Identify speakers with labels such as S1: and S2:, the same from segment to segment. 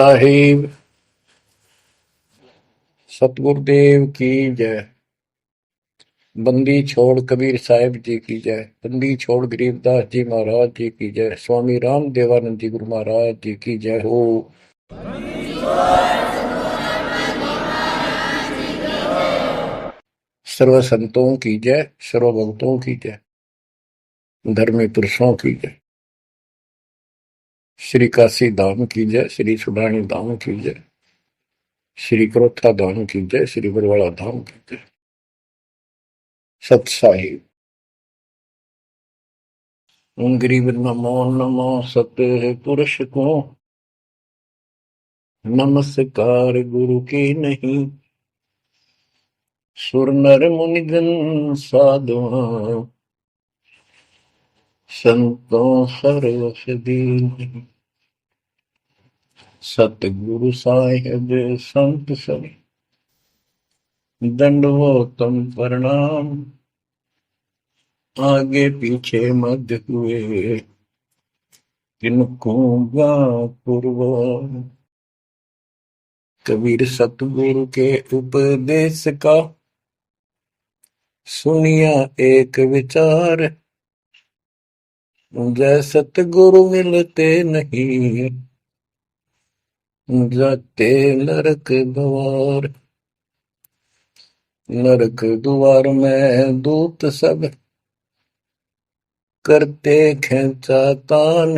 S1: साहिब सतगुरुदेव की जय। बंदी छोड़ कबीर साहिब जी की जय। बंदी छोड़ गरीबदास जी महाराज जी की जय। स्वामी राम देवानंद जी गुरु महाराज जी की जय हो। सर्व संतों की जय, सर्व भक्तों की जय, धर्मी पुरुषों की जय। श्री काशी धाम की जय, श्री सुडानी धाम की जय, श्री क्रोथा धाम की जय, श्री बरवाड़ा धाम की जय। सत साहिब गरीब नमो नमो सत पुरुष को नमस्कार गुरु की नहीं। सुर नर मुनिगण साधुआ संतों सर्वस दीन। सतगुरु साहिब संत सब दंडवतम प्रणाम। आगे पीछे मध्य हुए किनको पूर्व। कबीर सतगुरु के उपदेश का सुनिया एक विचार। जय सतगुरु मिलते नहीं जाते नरक द्वार। नरक द्वार में दूत सब करते खेचा तान।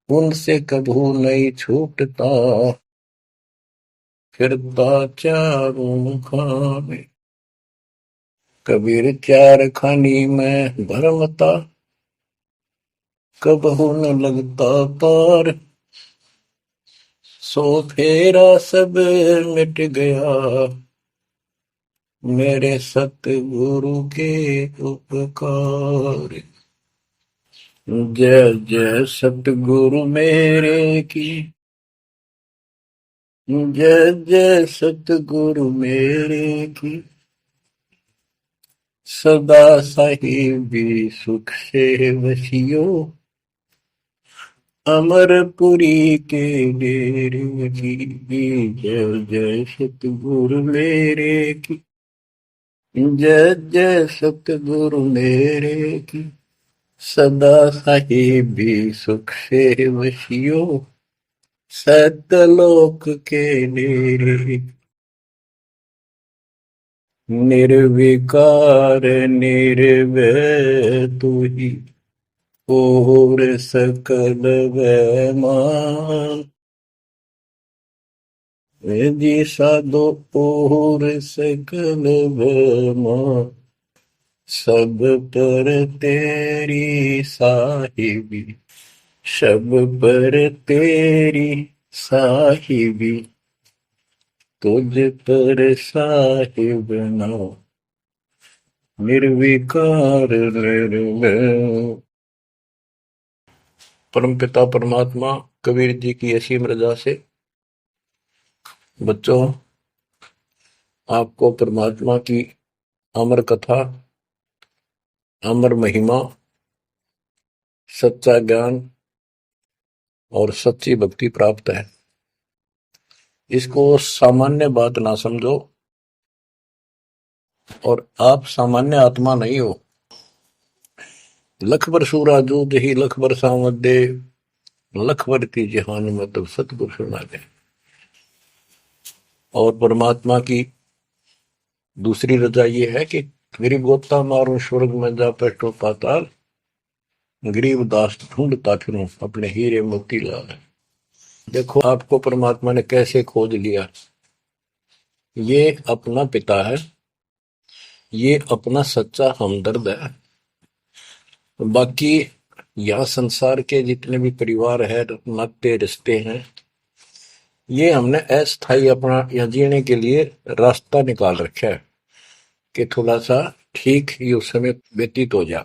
S1: उनसे कभू नहीं छूटता फिरता चारों खाने। कबीर चार खानी में भरमता कबहू न लगता पार। सो फेरा सब मिट गया मेरे सतगुरु के उपकार। जय जय सतगुरु मेरे की जय जय सतगुरु मेरे की। सदा साहिबी सुख से वसियो अमरपुरी के डेरे की। जय जय सतगुरु मेरे की जय जय सतगुरु मेरे की। सदा साहिबी सुख से वसियो सतलोक के डेरे। निर्विकार निर्भय तू ही और सकल वैमान। जी साधो और सकल वैमान। सब पर तेरी साहिबी सब पर तेरी साहिबी। तुझ पर साहिब नाम निर्विकार निर्भय। परमपिता परमात्मा कबीर जी की असीम रजा से बच्चों आपको परमात्मा की अमर कथा, अमर महिमा, सच्चा ज्ञान और सच्ची भक्ति प्राप्त है। इसको सामान्य बात ना समझो और आप सामान्य आत्मा नहीं हो। लख बर सूरा जूद ही लख बर सावत दे लख बर की जहान मतलब सतगुरु सुना दे। और परमात्मा की दूसरी रजा ये है कि गरीब गोता मारूं स्वर्ग में जा बैठो पाताल। गरीब दास ढूंढता फिरूं अपने हीरे मोती लाल। देखो आपको परमात्मा ने कैसे खोज लिया। ये अपना पिता है, ये अपना सच्चा हमदर्द है। बाकी यह संसार के जितने भी परिवार है, नाते रिश्ते हैं, ये हमने अस्थाई अपना यहाँ जीने के लिए रास्ता निकाल रखा है कि थोड़ा सा ठीक ये उस समय व्यतीत हो जाए।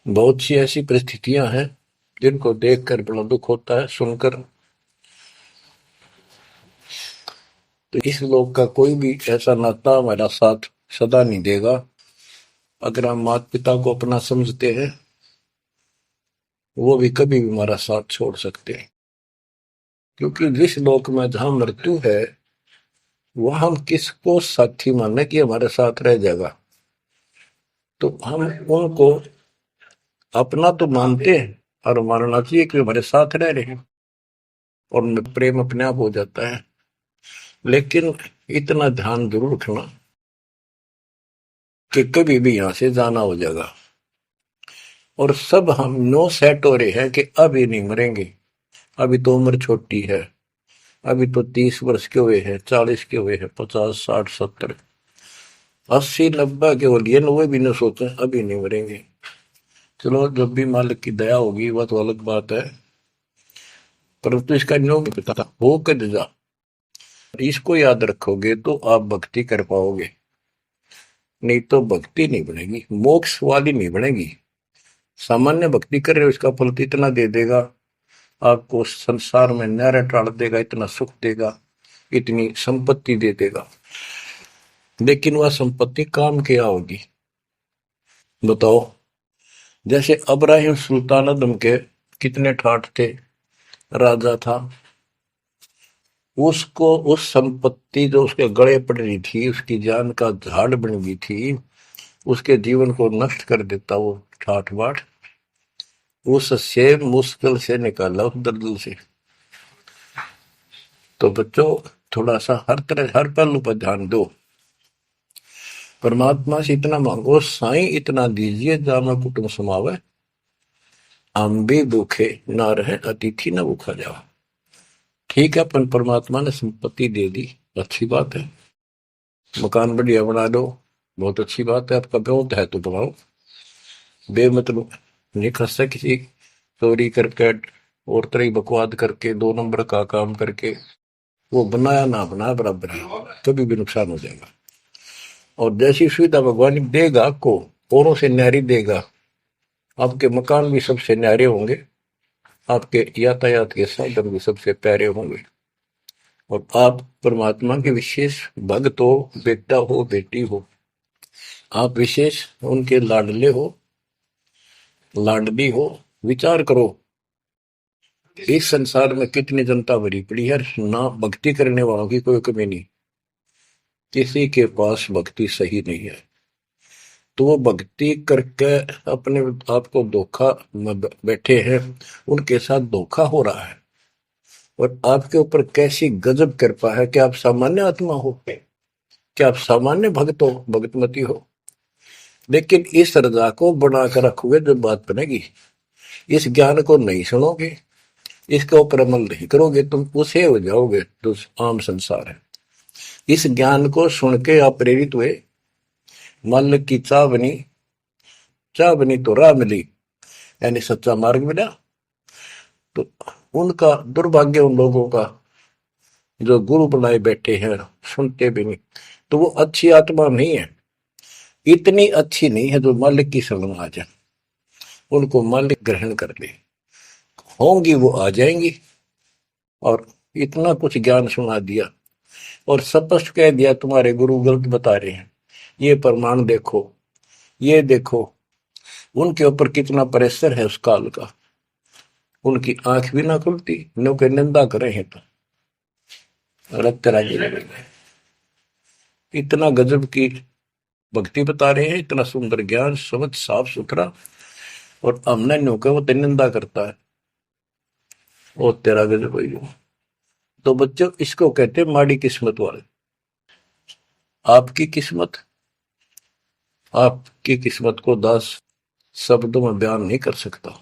S1: बहुत सी ऐसी परिस्थितियां हैं जिनको देखकर बड़ा दुख होता है सुनकर। तो इस लोक का कोई भी ऐसा नाता हमारा साथ सदा नहीं देगा। अगर हम माता पिता को अपना समझते हैं वो भी कभी भी हमारा साथ छोड़ सकते हैं। क्योंकि जिस लोक में जहां मृत्यु है वह हम किसको साथी माने कि हमारे साथ रह जाएगा, तो हम उनको अपना तो मानते हैं और मानना चाहिए कि हमारे साथ रह रहे हैं, और प्रेम अपने आप हो जाता है। लेकिन इतना ध्यान जरूर रखना कि कभी भी यहां से जाना हो जाएगा, और सब हम नो सेट हो रहे हैं कि अभी नहीं मरेंगे, अभी तो उम्र छोटी है, अभी तो 30 वर्ष के हुए हैं, 40 के हुए हैं, 50, 60, 70, 80, 90 के हो लिए, 90 भी न सोचे अभी नहीं मरेंगे। चलो जब भी मालिक की दया होगी वह तो अलग बात है, परंतु इसका नियम नहीं पता था हो कद जा। इसको याद रखोगे तो आप भक्ति कर पाओगे, नहीं तो भक्ति नहीं बनेगी, मोक्ष वाली नहीं बनेगी। सामान्य भक्ति कर रहे हो इसका फल तो इतना दे देगा, आपको संसार में न्यारा टाल देगा, इतना सुख देगा, इतनी संपत्ति दे देगा, लेकिन वह संपत्ति काम क्या होगी बताओ। जैसे अब्राहिम सुल्तान अदम के कितने ठाठ थे, राजा था, उसको उस संपत्ति जो उसके गले पड़ रही थी, उसकी जान का झाड़ बन गई थी, उसके जीवन को नष्ट कर देता वो ठाठ बाट, उससे मुश्किल से निकाला उस दलदल से। तो बच्चों थोड़ा सा हर तरह हर पहलू पर ध्यान दो, परमात्मा से इतना मांगो, साईं इतना दीजिए जामा कुटुंब समावे, हम भी भूखे ना रहे अतिथि ना भूखा जाओ। ठीक है, अपन परमात्मा ने संपत्ति दे दी, अच्छी बात है, मकान बढ़िया बना दो, बहुत अच्छी बात है, आपका बहुत है तो बनाओ, बेमतलब निखस से किसी चोरी करके और तरह बकवाद करके 2 नंबर का काम करके वो बनाया ना बनाया बराबर है, कभी भी नुकसान हो जाएगा। और जैसी सुविधा भगवान देगा आपको, औरों से न्यारी देगा, आपके मकान भी सबसे न्यारे होंगे, आपके यातायात के साधन भी सबसे प्यारे होंगे, और आप परमात्मा के विशेष भक्त हो, बेटा हो बेटी हो, आप विशेष उनके लाडले हो लाडली हो। विचार करो इस संसार में कितनी जनता भरी पड़ी है, ना भक्ति करने वालों की कोई कमी नहीं, किसी के पास भक्ति सही नहीं है, तो वो भक्ति करके अपने आप को धोखा में बैठे हैं, उनके साथ धोखा हो रहा है। और आपके ऊपर कैसी गजब कृपा है कि आप सामान्य आत्मा हो, क्या आप सामान्य भक्त हो, भगतमती हो, लेकिन इस रजा को बनाकर रखोगे जब बात बनेगी, इस ज्ञान को नहीं सुनोगे, इसके ऊपर अमल नहीं करोगे, तुम उसे हो जाओगे जो आम संसार है। इस ज्ञान को सुन के आप प्रेरित हुए, मन की चाह बनी तो राह मिली, यानी सच्चा मार्ग मिला। तो उनका दुर्भाग्य उन लोगों का जो गुरु बनाए बैठे हैं, सुनते भी नहीं, तो वो अच्छी आत्मा नहीं है, इतनी अच्छी नहीं है जो मालिक की शरण आ जाए, उनको मालिक ग्रहण कर ले, होंगी वो आ जाएंगी। और इतना कुछ ज्ञान सुना दिया और स्पष्ट कह दिया तुम्हारे गुरु गलत बता रहे हैं, ये प्रमाण देखो, ये देखो, उनके ऊपर कितना प्रेशर है उस काल का, उनकी आंख भी ना खुलती, नो के निंदा करे हैं तो रक्त राज्य लगेगा। इतना गजब की भक्ति बता रहे हैं, इतना सुंदर ज्ञान समझ साफ सुथरा, और हमने नो के वो निंदा करता है, वो तेरा गजब है। तो बच्चों इसको कहते हैं माड़ी किस्मत वाले। आपकी किस्मत, आपकी किस्मत को 10 शब्दों में बयान नहीं कर सकता।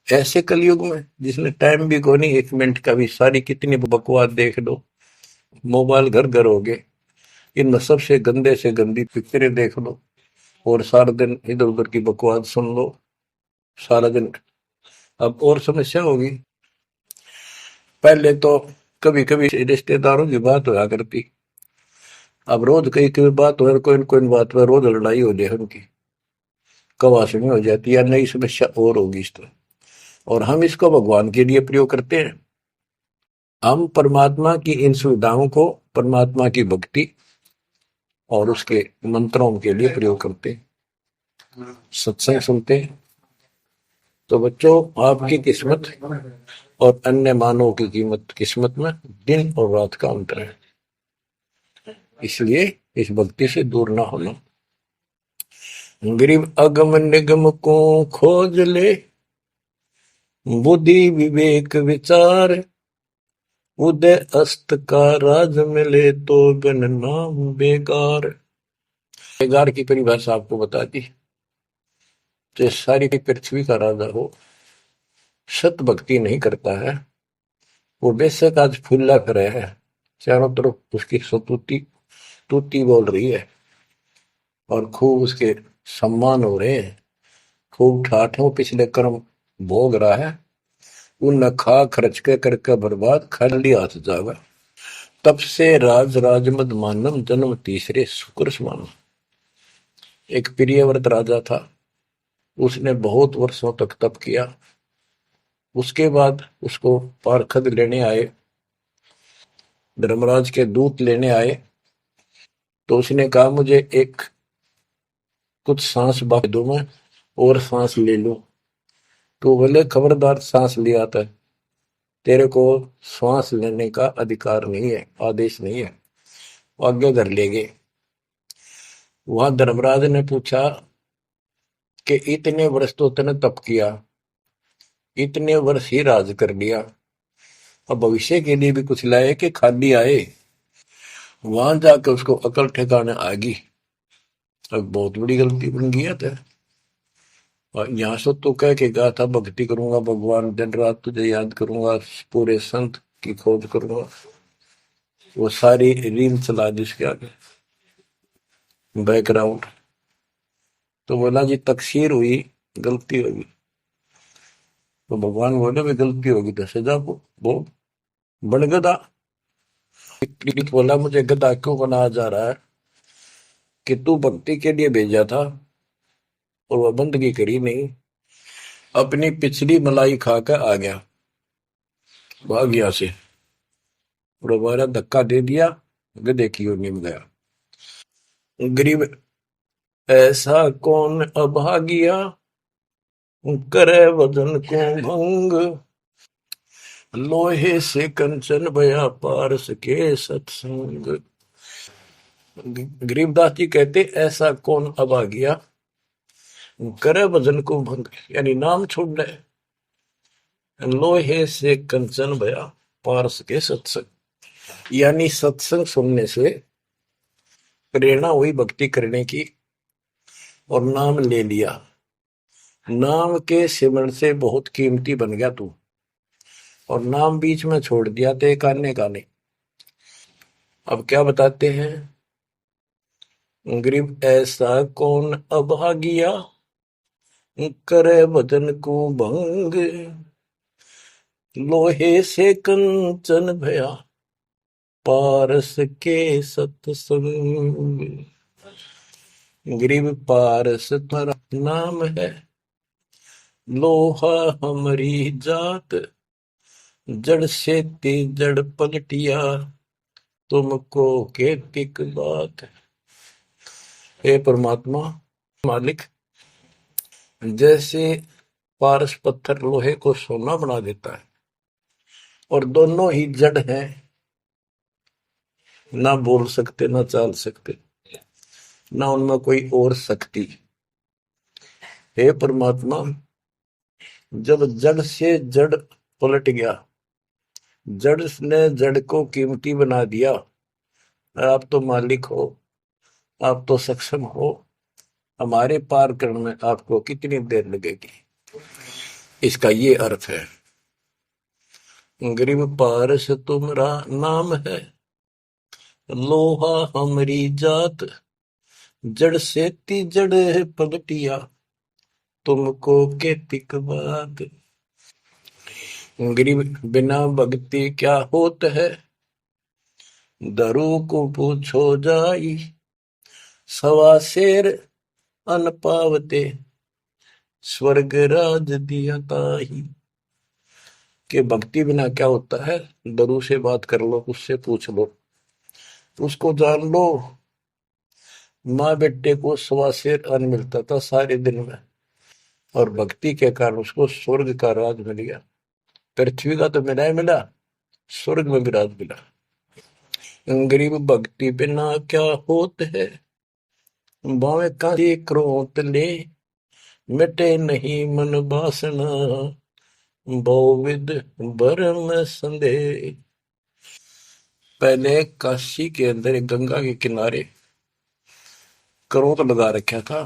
S1: ऐसे कलयुग में जिसने टाइम भी को नहीं, 1 मिनट का भी, सारी कितनी बकवास देख लो, मोबाइल घर घर हो गए, इनमें सबसे गंदे से गंदी पिक्चरें देख लो, और सारा दिन इधर उधर की बकवास सुन लो सारा दिन। अब और समस्या होगी, पहले तो कभी कभी रिश्तेदारों की बात होया करती, अब रोज कई कई बात हो, कोई कोई बात पर रोज लड़ाई हो जाए उनकी, कवासनी हो जाती है, नई समस्या और होगी इस तरह। और हम इसको भगवान के लिए प्रयोग करते हैं, हम परमात्मा की इन सुविधाओं को परमात्मा की भक्ति और उसके मंत्रों के लिए प्रयोग करते हैं, सत्संग सुनते हैं। तो बच्चों आपकी किस्मत और अन्य मानव की कीमत किस्मत में दिन और रात का अंतर है। इसलिए इस भक्ति से दूर ना होना। गरीब अगम निगम को खोज ले, बुद्धि विवेक विचार, उदय अस्त का राज मिले तो बिन नाम बेगार। बेगार की परिभाषा आपको बता दी। तो सारी पृथ्वी का राजा हो, सत भक्ति नहीं करता है, वो बेशक आज फूला फिरे है, चारों तरफ उसकी सतुति तूती बोल रही है और खूब उसके सम्मान हो रहे हैं, खूब ठाठों पिछले कर्म भोग रहा है, उन खा खर्च के करके बर्बाद, खाली हाथ जागा। तब से राज राजमद मानम, जन्म तीसरे शुक्र समानम। एक प्रियव्रत राजा था, उसने बहुत वर्षों तक तप किया। उसके बाद उसको पारखद लेने आए, धर्मराज के दूत लेने आए। तो उसने कहा मुझे एक कुछ सांस बाकी दो, मैं और सांस ले लूं। तो बोले खबरदार, सांस लिया था, तेरे को श्वास लेने का अधिकार नहीं है, आदेश नहीं है। आगे धर ले गए। वहां धर्मराज ने पूछा कि इतने वर्ष तो तूने तप किया, इतने वर्ष ही राज कर लिया, अब भविष्य के लिए भी कुछ लाए कि खाली आए। वहां जाकर उसको अकल ठिकाने आ गई, अब बहुत बड़ी गलती बन गया था। और यहाँ से तो कह के गया था भक्ति करूंगा भगवान, दिन रात तुझे याद करूंगा, पूरे संत की खोज करूंगा, वो सारी रील चला दी उसके आगे, बैकग्राउंड। तो बोला जी तकसीर हुई, गलती होगी। तो भगवान बोले भी गलती होगी तो सजा वो बन गधा। बोला मुझे गधा क्यों बनाया जा रहा है कि तू भक्ति के लिए भेजा था और वह बंदगी करी नहीं, अपनी पिछली मलाई खाकर आ गया, भाग गया से, और हमारा धक्का दे दिया, गधे की ओर निम गया। गरीब ऐसा कौन अभागिया, करे वजन को भंग, लोहे से कंचन भया पारस के सत्संग। गरीबदास जी कहते ऐसा कौन अभागिया, करे वजन को भंग, यानी नाम छोड़ दे, लोहे से कंचन भया पारस के सत्संग, यानी सत्संग सुनने से प्रेरणा हुई भक्ति करने की और नाम ले लिया। नाम के सिमरण से बहुत कीमती बन गया तू, और नाम बीच में छोड़ दिया तो एक आने का नहीं। अब क्या बताते हैं, गरीब ऐसा कौन अभागिया, करे वजन को भंग, लोहे से कंचन भया पारस के सत्संग। गरीब पारस तुम्हारा नाम है, लोहा हमारी जात, जड़ से ते जड़ पलटिया, तुमको केतिक बात। हे परमात्मा मालिक, जैसे पारस पत्थर लोहे को सोना बना देता है, और दोनों ही जड़ हैं, ना बोल सकते ना चाल सकते, ना उनमें कोई और शक्ति। हे परमात्मा, जब जड़ से जड़ पलट गया, जड़ ने जड़ को कीमती बना दिया, आप तो मालिक हो, आप तो सक्षम हो, हमारे पार करने में आपको कितनी देर लगेगी। इसका ये अर्थ है, गरीब पारस तुम्हारा नाम है, लोहा हमारी जात, जड़ से ती जड़ पलटिया, तुमको केतिक बात। गरीब बिना भक्ति क्या होत है, दरू को पूछो जाई, सवा शेर अन पावते, स्वर्ग राज दिया ताही। के भक्ति बिना क्या होता है, दरू से बात कर लो, उससे पूछ लो, उसको जान लो। माँ बेटे को सवा शेर अन्न मिलता था सारे दिन में, और भक्ति के कारण उसको स्वर्ग का राज मिल गया। पृथ्वी का तो मिला ही मिला, स्वर्ग में भी राज मिला। गरीब भक्ति बिना क्या होत है, बावे कांसी क्रोत ले, मिटे नहीं मन बासना, बहुविध भरम संदेह। पहले काशी के अंदर एक गंगा के किनारे क्रोध लगा रखा था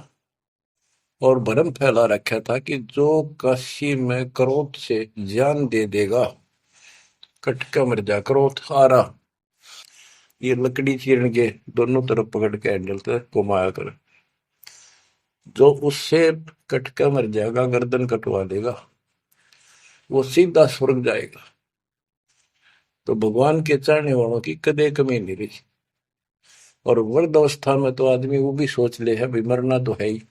S1: और भरम फैला रखा था कि जो काशी में क्रोध से जान दे देगा, कटका मर जा। क्रोध आ रहा, ये लकड़ी चीरन के दोनों तरफ पकड़ के हैंडल से घुमाया कर, जो उससे कटका मर जाएगा, गर्दन कटवा देगा, वो सीधा स्वर्ग जाएगा। तो भगवान के चाहने वालों की कदे कमी नहीं रही। और वृद्ध अवस्था में तो आदमी वो भी सोच ले है भाई मरना तो है ही,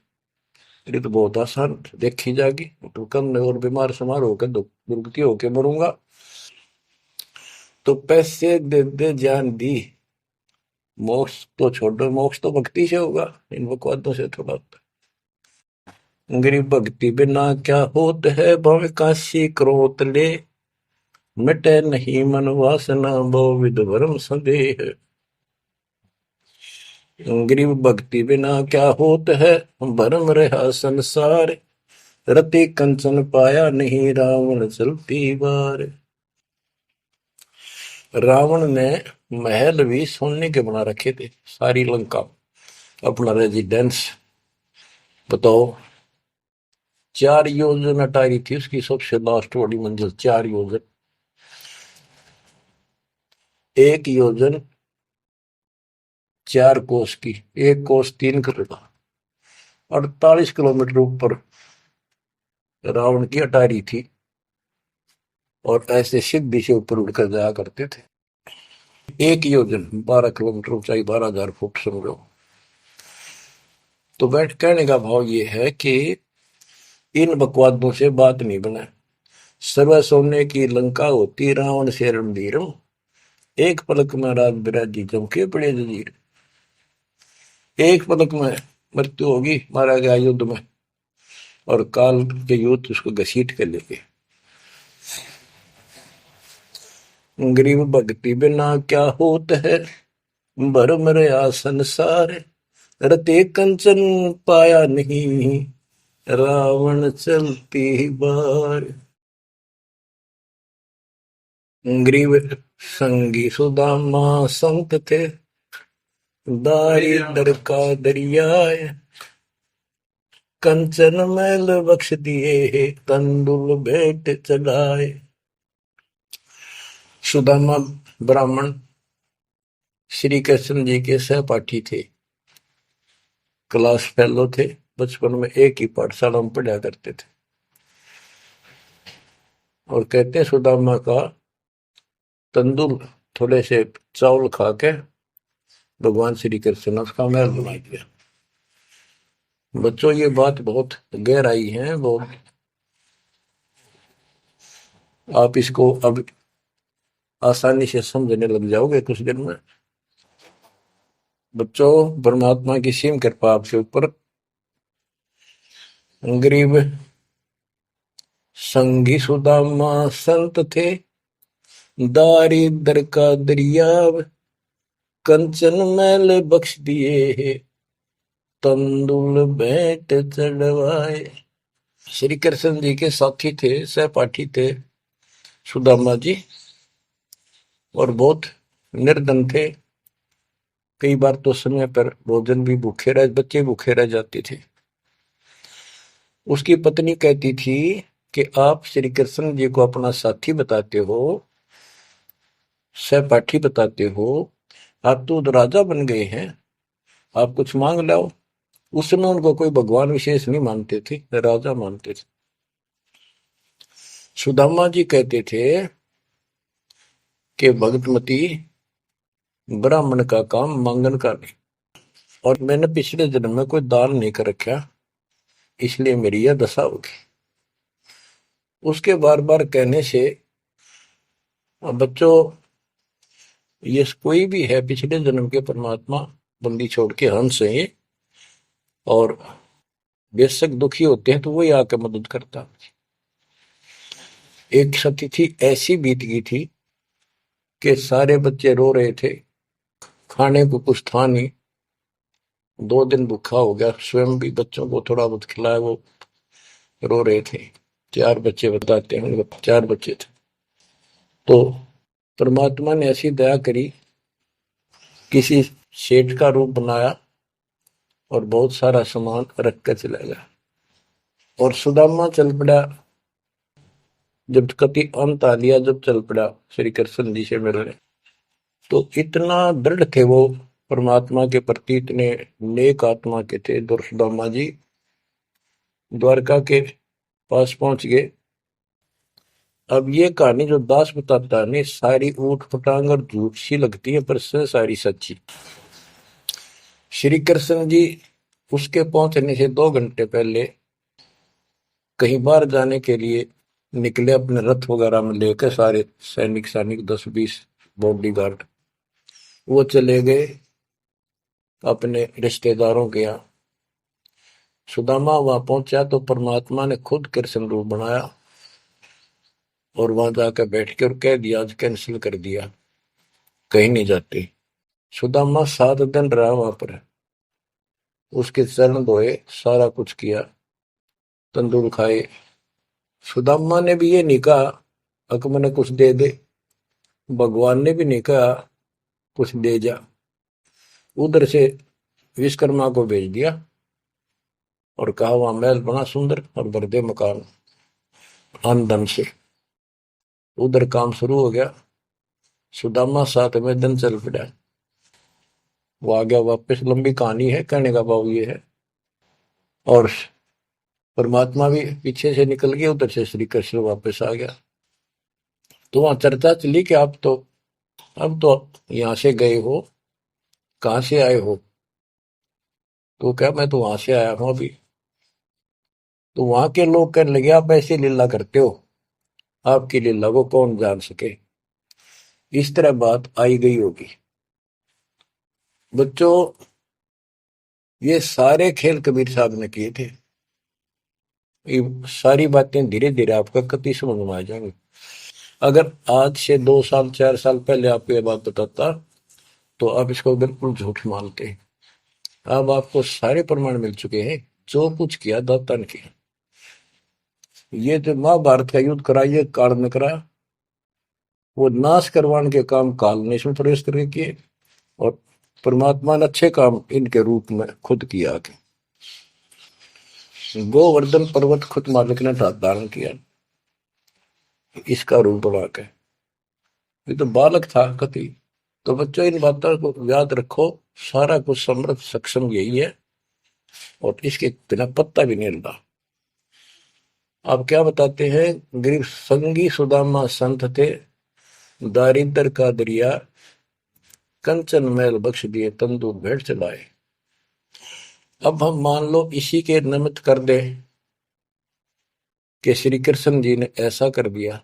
S1: ये तो बहुत आसान देखी जाएगी, तो कम और बीमार समार होकर दुर्गति होकर मरूंगा। तो पैसे दे दे जान दी, मोक्ष तो छोड़ो, मोक्ष तो भक्ति से होगा, इन बकवादों से थोड़ा होता है। गरीब भक्ति बिना क्या होत है, भव काशी क्रोत ले, मिटे नहीं मन वासना, बहुविध भरम संदेह। गरीब भक्ति बिना क्या होत है, भरम रहा संसार, रति कंचन पाया नहीं, रावण चलती बार। रावण ने महल भी सोने के बना रखे थे, सारी लंका अपना रेजिडेंस। बताओ, 4 योजन अटारी थी उसकी सबसे लास्ट वाली मंजिल, 4 योजन। 1 योजन 4 कोस की, 1 कोस 3 करोड़, 48 किलोमीटर ऊपर रावण की अटारी थी। और ऐसे सीधी से ऊपर उड़कर जाया करते थे। 1 योजन 12 किलोमीटर ऊंचाई, 12,000 फुट समझो। तो बैठ कहने का भाव ये है कि इन बकवादों से बात नहीं बने। सर्व सोने की लंका होती, रावण से रणधीरम, एक पलक में रात बिराजी चमके पड़े जजीर। एक पलक में मृत्यु होगी, मारा गया युद्ध में, और काल के युद्ध उसको घसीट कर लेके। गरीब भक्ति बिना क्या होत है, भरम रहा संसार, रते कंचन पाया नहीं, रावण चलती बार। ग्रीव संगी सुदामा संत थे, दारिद्र का दरियाए, कंचन मैल बख्श दिए, तंदुल भेंट चढ़ाए। सुदामा ब्राह्मण श्री कृष्ण जी के सहपाठी थे, क्लास फेलो थे, बचपन में एक ही पाठशाला में पढ़ा करते थे। और कहते सुदामा का तंदुल थोड़े से चावल खा के भगवान श्री कृष्ण ने उसका महल बना दिया। बच्चों, ये बात बहुत गहराई है, बहुत आप इसको अब आसानी से समझने लग जाओगे कुछ दिन में। बच्चों, परमात्मा की सीम कृपा आपके ऊपर। गरीब संगी सुदामा संत थे, दारिद्र का दरिया, कंचन मैल बख्श दिए, तंदुल भेंट चढ़वाए। श्री कृष्ण जी के साथी थे, सहपाठी थे सुदामा जी, और बहुत निर्धन थे। कई बार तो समय पर भोजन भी भूखे रह, बच्चे भूखे रह जाते थे। उसकी पत्नी कहती थी कि आप श्री कृष्ण जी को अपना साथी बताते हो, सहपाठी बताते हो, आप तो राजा बन गए हैं, आप कुछ मांग लाओ। उस समय उनको कोई भगवान विशेष नहीं मानते थे, राजा मानते थे। सुदामा जी कहते थे कि भगतमती, ब्राह्मण का काम मांगन का नहीं, और मैंने पिछले जन्म में कोई दान नहीं कर रखा, इसलिए मेरी यह दशा होगी। उसके बार बार कहने से, बच्चों, ये कोई भी है पिछले जन्म के परमात्मा बंदी छोड़ के हंस है ये, और बेशक दुखी होते हैं तो वही आके मदद करता। एक तिथि ऐसी बीत गई थी कि सारे बच्चे रो रहे थे, खाने को कुछ था नहीं, 2 दिन भूखा हो गया, स्वयं भी बच्चों को थोड़ा बहुत खिलाया, वो रो रहे थे। 4 बच्चे बताते हैं, 4 बच्चे थे। तो परमात्मा ने ऐसी दया करी, किसी सेठ का रूप बनाया और बहुत सारा सामान रख कर चला गया। और सुदामा चल पड़ा, जब कति अंत आ लिया, जब चल पड़ा श्री कृष्ण जी से मिलने, तो इतना दृढ़ थे वो परमात्मा के प्रति, इतने नेक आत्मा के थे दुर्सुदामा जी। द्वारका के पास पहुंच गए। अब ये कहानी जो दास बताता है, सारी ऊट पटांग और झूठ सी लगती है, पर सारी सच्ची। श्री कृष्ण जी उसके पहुंचने से 2 घंटे पहले कहीं बाहर जाने के लिए निकले, अपने रथ वगैरह में लेकर सारे सैनिक सैनिक 10-20 बॉडी गार्ड। वो चले गए अपने रिश्तेदारों के यहाँ। सुदामा वहां पहुंचा तो परमात्मा ने खुद कृष्ण रूप बनाया और वहां जाकर बैठ के और कह दिया, आज कैंसिल कर दिया, कहीं नहीं जाते। सुदामा 7 दिन रहा वहां पर, उसके चरण धोए, सारा कुछ किया, तंदूर खाए। सुदामा ने भी ये नहीं कहा अक मैंने कुछ दे दे, भगवान ने भी नहीं कहा कुछ दे जा। उधर से विश्वकर्मा को भेज दिया और कहा वहां महल बना सुंदर और भर दे मकान आमदन से। उधर काम शुरू हो गया। सुदामा 7वें दिन चल पड़ा। वो आ गया वापस, लंबी कहानी है, कहने का भाव ये है। और परमात्मा भी पीछे से निकल गया, उधर से श्री कृष्ण वापस आ गया। तो वहां चर्चा चली कि आप तो अब तो यहां से गए हो, कहां से आए हो? तो क्या मैं तो वहां से आया हूं अभी। तो वहां के लोग कहने लगे, आप ऐसी लीला करते हो, आपकी लीला को कौन जान सके। इस तरह बात आई गई होगी। बच्चों, ये सारे खेल कबीर साहब ने किए थे। ये सारी बातें धीरे धीरे आपका कति समझ में आ जाएंगी। अगर आज से 2 साल 4 साल पहले आपको ये बात बताता तो आप इसको बिल्कुल झूठ मानते। अब आपको सारे प्रमाण मिल चुके हैं, जो कुछ किया दाता ने किया। ये जो महाभारत का युद्ध करा, ये काल ने करा, वो नाश करवाने के काम काल ने इसमें प्रवेश करके किए, और परमात्मा ने अच्छे काम इनके रूप में खुद किया के। गोवर्धन पर्वत खुद मालिक ने धारण किया इसका रूप बना के। ये तो बालक था कति। तो बच्चों, इन बातों को याद रखो, सारा कुछ समर्थ सक्षम यही है, और इसके बिना पत्ता भी नहीं हिलता। आप क्या बताते हैं, गरीब संगी सुदामा संत थे, दारिद्र का दरिया कंचन मैल बख्श दिए, तंदूर भेंट चलाए। अब हम मान लो इसी के निमित्त कर दे कि श्री कृष्ण जी ने ऐसा कर दिया,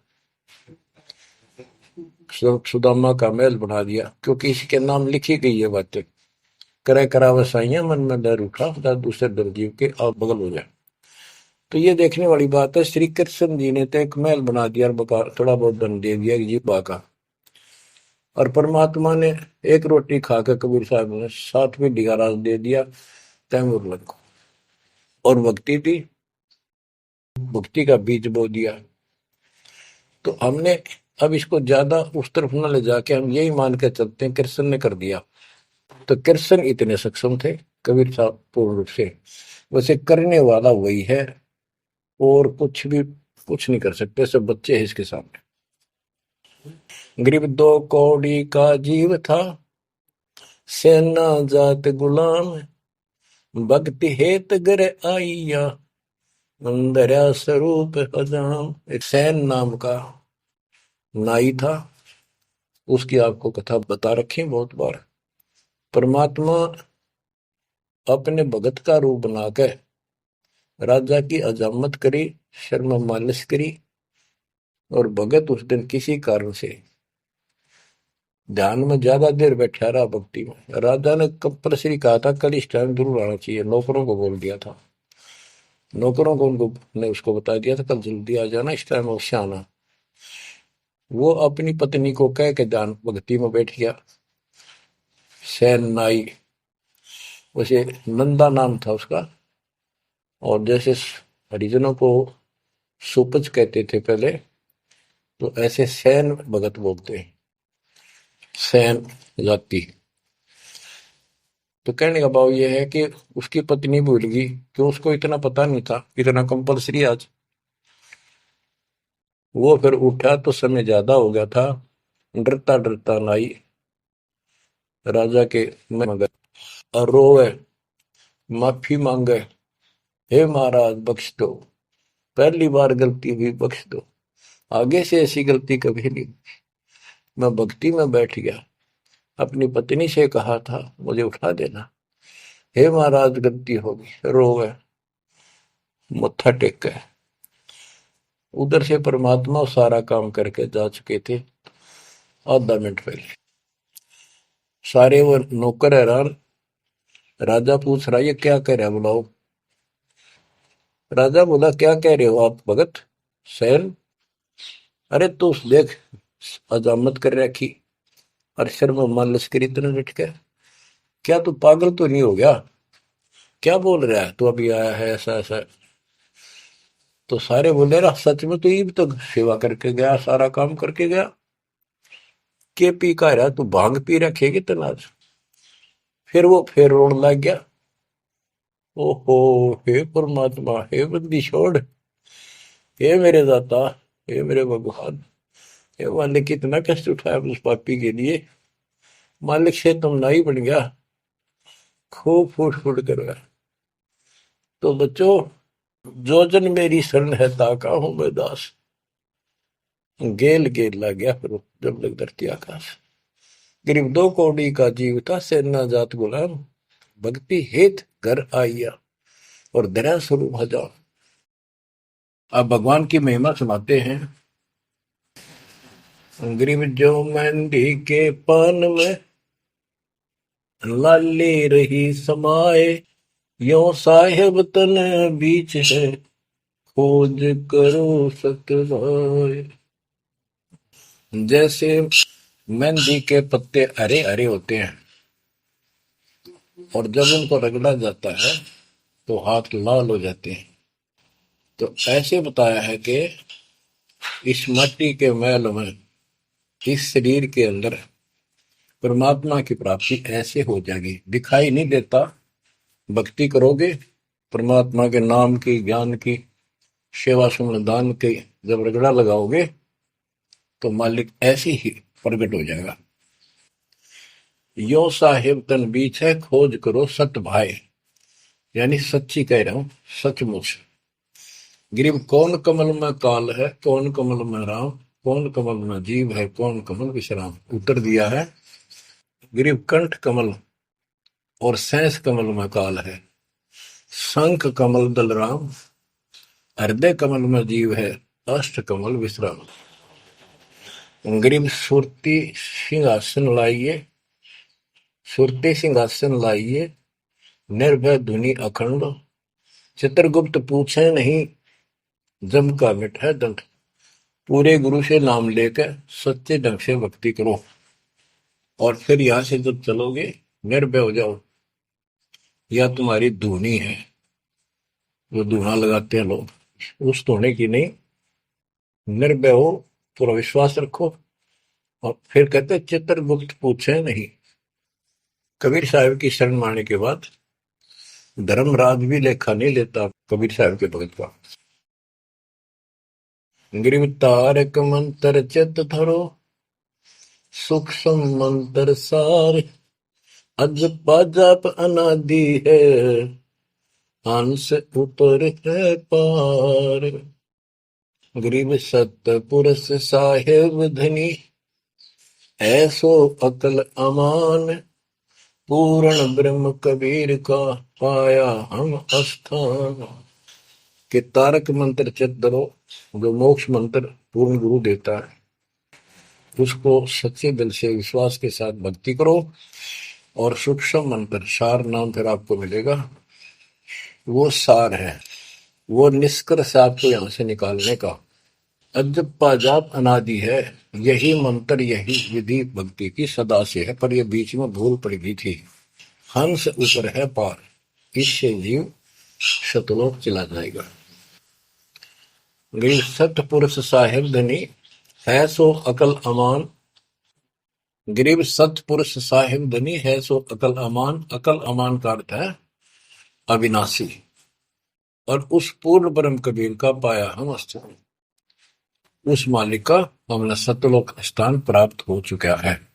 S1: सुदामा का महल बना दिया, क्योंकि इसके नाम लिखी गई है बातें। करे करा वसाइया मन में डर उठा, दूसरे डर जीव के आप बगल हो जाए। तो ये देखने वाली बात है। श्री कृष्ण जी ने तो एक महल बना दिया और बकार थोड़ा बहुत धन दे दिया जीवा का, और परमात्मा ने एक रोटी खाकर कबीर साहब ने 7वीं राज दे दिया तैमूर को, और भक्ति दी, भक्ति का बीज बो दिया। तो हमने अब इसको ज्यादा उस तरफ न ले जाके हम यही मान के चलते हैं कृष्ण ने कर दिया। तो कृष्ण इतने सक्षम थे कबीर साहब पूर्ण रूप से, वैसे करने वाला वही है, और कुछ नहीं कर सकते, सब बच्चे हैं इसके सामने। गरीब 2 कौड़ी का जीव था, सेना जात गुलाम, भक्ति हेत गर आइया, अंदर स्वरूप हजाम। एक सैन नाम का नाई था, उसकी आपको कथा बता रखी बहुत बार। परमात्मा अपने भगत का रूप बनाकर राजा की अजामत करी, शर्म मालिश करी, और भगत उस दिन किसी कारण से ध्यान में ज्यादा देर बैठा रहा, भक्ति में। राजा ने कंपल्सरी कहा था कल इस टाइम जरूर आना चाहिए, नौकरों को बोल दिया था, नौकरों को उनको ने उसको बता दिया था कल जल्दी आ जाना, इस टाइम अवश्य आना। वो अपनी पत्नी को कह के ध्यान भक्ति में बैठ गया। सैन नाई, उसे नंदा नाम था उसका। और जैसे हरिजनों को सुपच कहते थे पहले, तो ऐसे सैन भगत बोलते हैं, सैन जाति। तो कहने का भाव यह है कि उसकी पत्नी भूल गई कि उसको इतना पता नहीं था, इतना कंपलसरी आज। वो फिर उठा तो समय ज्यादा हो गया था। डरता डरता नाई राजा के मगर और रोवे, माफी मांगे, हे महाराज बख्श दो, पहली बार गलती हुई, बख्श दो, आगे से ऐसी गलती कभी नहीं। मैं भक्ति में बैठ गया, अपनी पत्नी से कहा था मुझे उठा देना, हे महाराज गलती होगी। रोवे, मत्था टेक गए। उधर से परमात्मा सारा काम करके जा चुके थे आधा मिनट पहले। सारे वो नौकर हैरान। राजा पूछ रहा, ये क्या कह रहा है, बुलाओ। राजा बोला, क्या कह रहे हो आप भगत सैन? अरे तू देख, अजामत कर रखी और सिर में मान लश्करी इतना लट के, क्या तू पागल तो नहीं हो गया? क्या बोल रहा है तू, अभी आया है ऐसा ऐसा। तो सारे बोले, रहा सच में तो ये भी तो सेवा करके गया, सारा काम करके गया, के पी का रहा तू, भांग पी रखेगी तनाज। फिर वो फिर रोने लग गया। ओहो, हे परमात्मा, हे बंदी छोड़, हे मेरे दाता, हे मेरे भगवान, हे मालिक, कितना कष्ट उठाया उस पापी के लिए, मालिक से तुम ना ही बन गया, खूब फूट फूट कर रहा। तो बच्चों, जो जन मेरी शरण है ताका हूं मैं दास। गेल गेल लग गया फिर जब लग धरती आकाश। गरीब दो कौड़ी का जीव था, सेना जात गुलाम, भक्ति हेत घर आइया और दया स्वरूप हजार। अब भगवान की महिमा सुनाते हैं। गरीब जो मेहंदी के पान में लाली रही समाए, यो साहेब तन बीच है, खोज करो सतवाए। जैसे मेहंदी के पत्ते हरे हरे होते हैं और जब उनको रगड़ा जाता है तो हाथ लाल हो जाते हैं, तो ऐसे बताया है कि इस मिट्टी के मैल में, इस शरीर के अंदर परमात्मा की प्राप्ति ऐसे हो जाएगी। दिखाई नहीं देता, भक्ति करोगे परमात्मा के नाम की, ज्ञान की, सेवा सुमन दान की जब रगड़ा लगाओगे तो मालिक ऐसे ही प्रकट हो जाएगा। यो साहेब तन बीच है, खोज करो सत भाई, यानी सच्ची कह रहा हूं, सचमुच। गिरिव कौन कमल में काल है, कौन कमल में राम, कौन कमल में जीव है, कौन कमल विश्राम। उत्तर दिया है, गिरिव कंठ कमल और सैंस कमल में काल है, शंख कमल दल राम, हृदय कमल में जीव है, अष्ट कमल विश्राम। गिरिव सुरती सिंहासन लाइए, सुरती सिंहासन लाइए, निर्भय धुनि अखंड, चित्रगुप्त पूछे नहीं, जम का मिट है दंड। पूरे गुरु से नाम लेकर सच्चे ढंग से भक्ति करो और फिर यहां से जब चलोगे निर्भय हो जाओ। या तुम्हारी धुनी है, वो धुना लगाते हैं लोग, उस धोने की नहीं, निर्भय हो, पूरा विश्वास रखो। और फिर कहते चित्रगुप्त पूछे नहीं। कबीर साहब की शरण मारने के बाद धर्मराज भी लेखा नहीं लेता कबीर साहब के भगत का। गिरिव तारक मंत्र चित धरो, सूक्ष्म मंत्र सार, अज पाजाप अनादि है, हंस ऊपर है पार। गरीब सत पुरुष साहेब धनी, ऐसो अकल अमान, पूर्ण ब्रह्म कबीर का पाया हम स्थान। के तारक मंत्र चित धरो, जो मोक्ष मंत्र पूर्ण गुरु देता है, उसको सच्चे दिल से विश्वास के साथ भक्ति करो। और सूक्ष्म मंत्र, सार नाम फिर आपको मिलेगा, वो सार है, वो निष्कर्ष आपको यहां से निकालने का। अजप्पा जाप अनादि है, यही मंत्र यही विधि भक्ति की सदा से है। पर ये बीच में भूल पड़ गई थी। हंस ऊपर है पार, इससे जीव शतलोक चला जाएगा। गिर सतपुरुष साहिब धनी, है सो अकल अमान। गरीब सतपुरुष साहिब धनी, है सो अकल अमान। अकल अमान का अर्थ है अविनाशी। और उस पूर्ण ब्रह्म कबीर का पाया हम अस्तित्व, उस मालिक का हमें सतलोक स्थान प्राप्त हो चुका है।